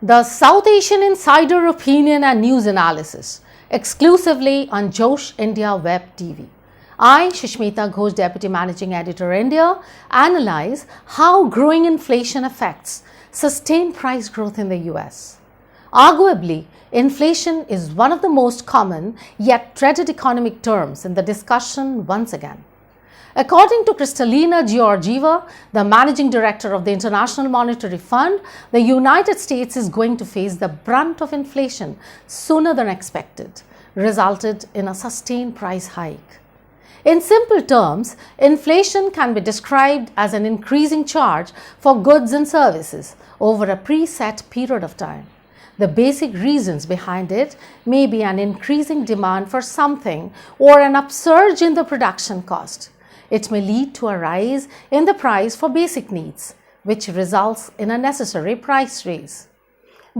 The South Asian Insider Opinion and News Analysis, exclusively on Josh India Web TV. I, Shishmita Ghosh, Deputy Managing Editor, India, analyze how growing inflation affects sustained price growth in the US. Arguably, inflation is one of the most common yet dreaded economic terms in the discussion once again. According to Kristalina Georgieva, the managing director of the International Monetary Fund, the United States is going to face the brunt of inflation sooner than expected, resulted in a sustained price hike. In simple terms, inflation can be described as an increasing charge for goods and services over a preset period of time. The basic reasons behind it may be an increasing demand for something or an upsurge in the production cost. It may lead to a rise in the price for basic needs, which results in a necessary price raise.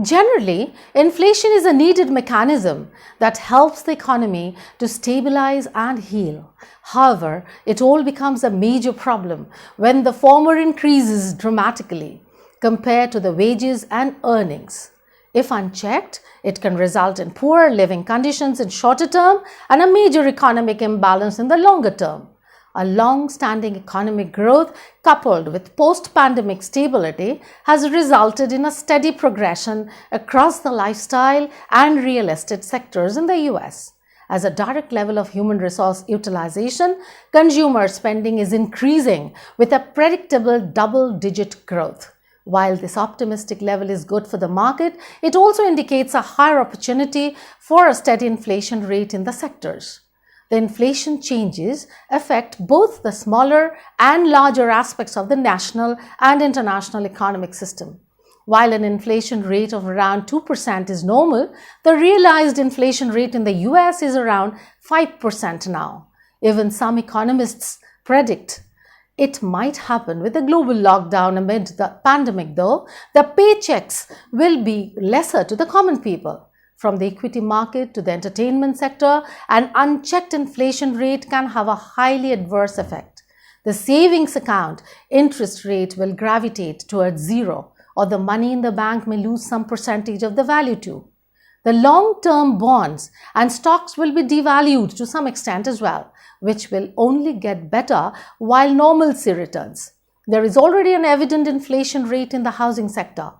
Generally, inflation is a needed mechanism that helps the economy to stabilize and heal. However, it all becomes a major problem when the former increases dramatically compared to the wages and earnings. If unchecked, it can result in poor living conditions in shorter term and a major economic imbalance in the longer term. A long-standing economic growth coupled with post-pandemic stability has resulted in a steady progression across the lifestyle and real estate sectors in the US. As a direct level of human resource utilization, consumer spending is increasing with a predictable double-digit growth. While this optimistic level is good for the market, it also indicates a higher opportunity for a steady inflation rate in the sectors. The inflation changes affect both the smaller and larger aspects of the national and international economic system. While an inflation rate of around 2% is normal, the realized inflation rate in the US is around 5% now. Even some economists predict it might happen with a global lockdown amid the pandemic, though the paychecks will be lesser to the common people. From the equity market to the entertainment sector, an unchecked inflation rate can have a highly adverse effect. The savings account interest rate will gravitate towards zero, or the money in the bank may lose some percentage of the value too. The long-term bonds and stocks will be devalued to some extent as well, which will only get better while normalcy returns. There is already an evident inflation rate in the housing sector.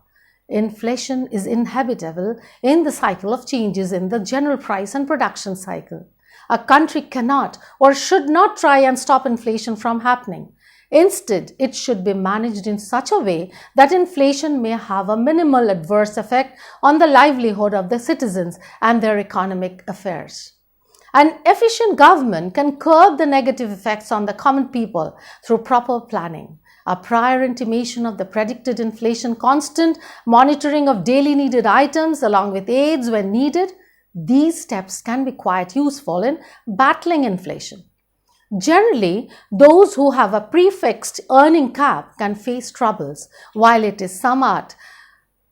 Inflation is inevitable in the cycle of changes in the general price and production cycle. A country cannot or should not try and stop inflation from happening. Instead, it should be managed in such a way that inflation may have a minimal adverse effect on the livelihood of the citizens and their economic affairs. An efficient government can curb the negative effects on the common people through proper planning, a prior intimation of the predicted inflation, constant monitoring of daily needed items along with aids when needed. These steps can be quite useful in battling inflation. Generally, those who have a prefixed earning cap can face troubles, while it is somewhat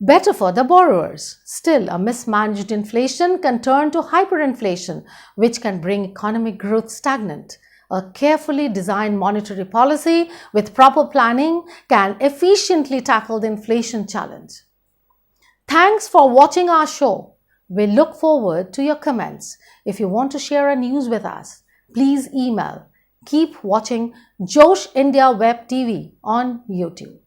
better for the borrowers. Still, a mismanaged inflation can turn to hyperinflation, which can bring economic growth stagnant. A carefully designed monetary policy with proper planning can efficiently tackle the inflation challenge. Thanks for watching our show. We look forward to your comments. If you want to share a news with us, please email. Keep watching Josh India Web TV on YouTube.